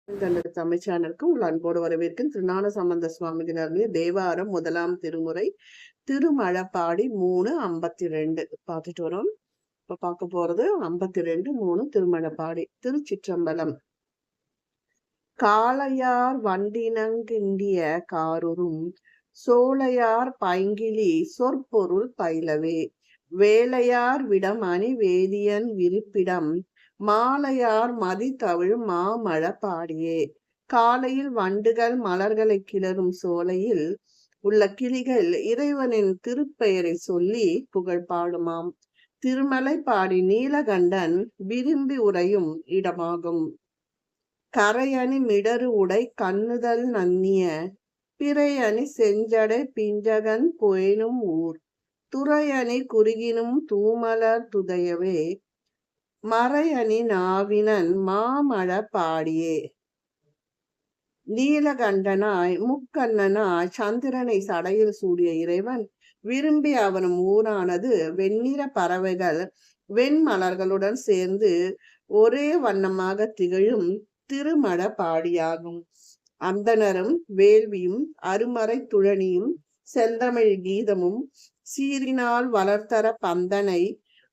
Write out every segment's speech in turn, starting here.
தனது தமிழ் சேனலுக்கு உங்கள் அன்போடு வரவேற்கும் திருஞான சம்பந்த சுவாமிகளின் தேவாரம் 1ஆம் திருமுறை திருமழப்பாடி 3:52 பார்த்துட்டு வரோம். இப்ப பார்க்க போறது 52:3 திருமழப்பாடி. திருச்சிற்றம்பலம். காளையார் வண்டினங்கிண்டிய காருறும் சோலையார் பைங்கிளி சொற்பொருள் பயிலவே வேலையார் விடம் அணி வேதியன் விருப்பிடம் மாலையார் மதிதவிழ் மாமழ பாடியே. காலையில் வண்டுகள் மலர்களை கிளறும் சோலையில் உள்ள கிளிகள் இறைவனின் திருப்பெயரை சொல்லி புகழ் பாடுமாம். திருமலை பாடி நீலகண்டன் விரும்பி உறையும் இடமாகும். கரையணி மிடறு உடை கண்ணுதல் நன்னிய பிறையணி செஞ்சடை பிஞ்சகன் பொயினும் ஊர் துறையணி குறுகினும் தூமலர் துதையவே மறையணி நாவினன் மாமழ பாடியே. நீலகண்டனாய் முக்கண்ணனாய் சந்திரனை சடையில் சூடிய இறைவன் விரும்பி அவனும் ஊரானது வெண்ணிற பறவைகள் வெண்மலர்களுடன் சேர்ந்து ஒரே வண்ணமாக திகழும் திருமழ பாடியாகும். அந்தணரும் வேள்வியும் அருமறை துழனியும் செந்தமிழ் கீதமும் சீரினால் வளர்த்தர பந்தனை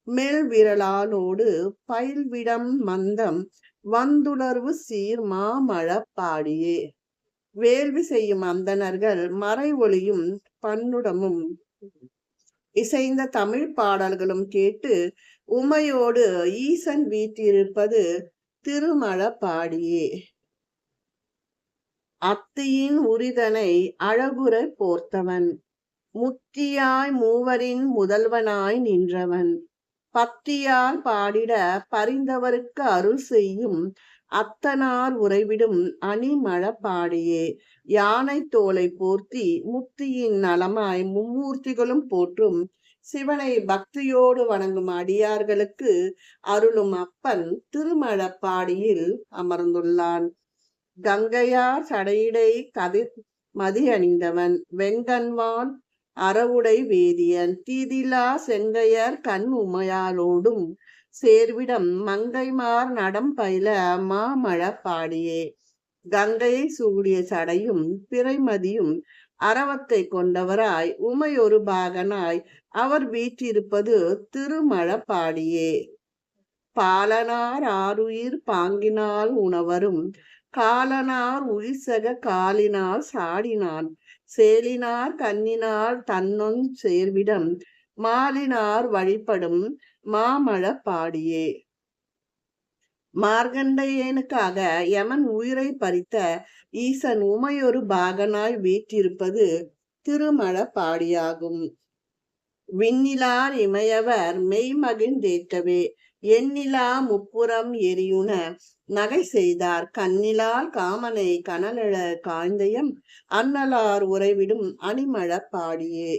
மெல் விரலானோடு பயில்விடம் மந்தம் வந்துணர்வு சீர் மாமழ பாடியே. வேள்வி செய்யும் அந்தணர்கள் மறை ஒளியும் பன்னுடமும் இசைந்த தமிழ் பாடல்களும் கேட்டு உமையோடு ஈசன் வீற்றிருப்பது திருமழ பாடியே. அத்தியின் உரிதனை அழகுற போர்த்தவன் முத்தியாய் மூவரின் முதல்வனாய் நின்றவன் பத்தியால் பாடிட பரிந்தவருக்கு அருள் செய்யும் அத்தனார் உறைவிடும் அணிமழ பாடியே. யானை தோலை போர்த்தி முத்தியின் நலமாய் மும்மூர்த்திகளும் போற்றும் சிவனை பக்தியோடு வணங்கும் அடியார்களுக்கு அருளும் அப்பன் திருமழப்பாடியில் அமர்ந்துள்ளான். கங்கையார் சடையிடை கதிர் மதி அணிந்தவன் வெண்கண்வான் அறவுடை வேதியன் தீதிலா செங்கையர் கண் உமையாலோடும் சேர்விடம் மங்கைமார் நடம் பயில மாமழ பாடியே. கங்கையை சூடிய சடையும் பிறைமதியும் அரவத்தை கொண்டவராய் உமையொரு பாகனாய் அவர் வீற்றிருப்பது திருமழ பாடியே. பாலனார் ஆருயிர் பாங்கினால் உணவரும் காலனார் உயிர்சக காலினால் சாடினான் சேலினார் கண்ணினார் தன்னொன் சேர்விடம் மாலினார் வழிபடும் மாமழ பாடியே. மார்கண்டையனுக்காக யமன் உயிரை பறித்த ஈசன் உமையொரு பாகனாய் வீற்றிருப்பது திருமழ பாடியாகும். விண்ணிலார் இமையவர் மெய்மகிழ்ந்தேற்றவே எண்ணிலா முப்புறம் எரியுன நகை செய்தார் கண்ணிலால் காமனை கனலெழ காய்ந்தயம் அன்னலார் உறைவிடும் அணிமழ பாடியே.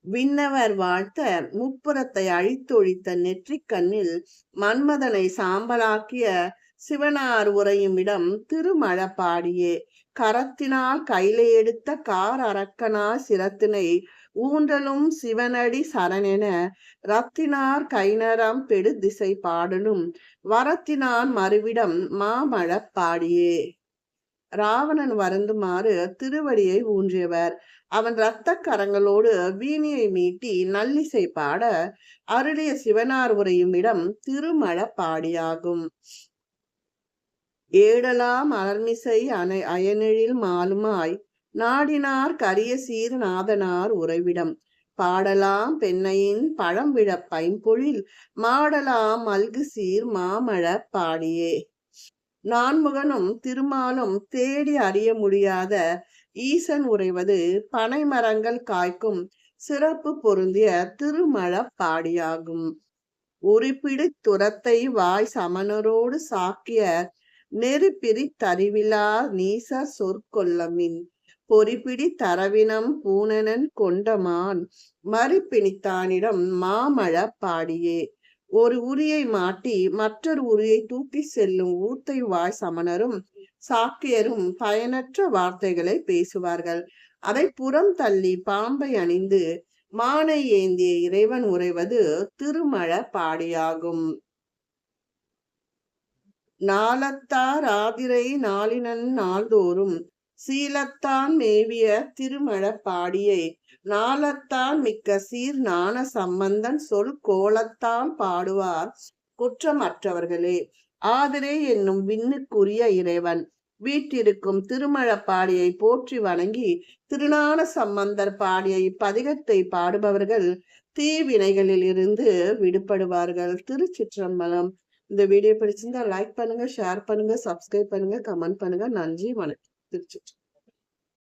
விண்ணவர் வாழ்த்த முப்புறத்தை அழித்தொழித்த நெற்றிக் கண்ணில் மன்மதனை சாம்பலாக்கிய சிவனார் உறையும் இடம் திருமழ பாடியே. கரத்தினால் கையிலே எடுத்த கார் அரக்கனார் சிரத்தினை ஊன்றலும் சிவனடி சரணென ரத்தினார் கைநரம் பெடு திசை பாடலும் வரத்தினான் மறுவிடம் மாமழ பாடியே. ராவணன் வருந்துமாறு திருவடியை ஊன்றியவர் அவன் இரத்த கரங்களோடு வீணியை மீட்டி நல்லிசை பாட அருளிய சிவனார் உரையும் இடம் திருமழ பாடியாகும். ஏடலாம் அலர்மிசை அயனெழில் மாலுமாய் நாடினார் கரிய சீர் நாதனார் உறைவிடம் பாடலாம் பெண்ணையின் பழம் விழ பைம்பொழில் மாடலாம் மல்கு சீர் மாமழ பாடியே. நான்முகனும் திருமாலும் தேடி அறிய முடியாத ஈசன் உறைவது பனைமரங்கள் காய்க்கும் சிறப்பு பொருந்திய திருமழ பாடியாகும். உரிப்பிடி துரத்தை வாய் சமணரோடு சாக்கிய நெருப்பிரி தறிவிலா நீச சொற்கொல்லமின் பொறிப்பிடி தரவினம் பூனனன் கொண்டமான் மறுப்பிணித்தானிடம் மாமழ பாடியே. ஒரு உரியை மாட்டி மற்றொரு உரியை தூக்கி செல்லும் ஊத்தை வாய் சமணரும் சாக்கியரும் பயனற்ற வார்த்தைகளை பேசுவார்கள். அதை புறம் தள்ளி பாம்பை அணிந்து மானை ஏந்திய இறைவன் உறைவது திருமழ பாடியாகும். நாளத்தார் ஆதிரை நாளினன் நாள்தோறும் சீலத்தான் மேவிய திருமழப்பாடியை நாளத்தான் மிக்க சீர் ஞான சம்பந்தன் சொல் கோலத்தான் பாடுவார் குற்றமற்றவர்களே. ஆதிரை என்னும் விண்ணுக்குரிய இறைவன் வீட்டிருக்கும் திருமழப்பாடியை போற்றி வணங்கி திருஞான சம்பந்தர் பாடிய இப்பதிகத்தை பாடுபவர்கள் தீவினைகளில் இருந்து விடுபடுவார்கள். திருச்சிற்றம்பலம். இந்த வீடியோ பிடிச்சிருந்தா லைக் பண்ணுங்க, ஷேர் பண்ணுங்க, சப்ஸ்கிரைப் பண்ணுங்க, கமெண்ட் பண்ணுங்க. நன்றி, வணக்கம். திருச்சி.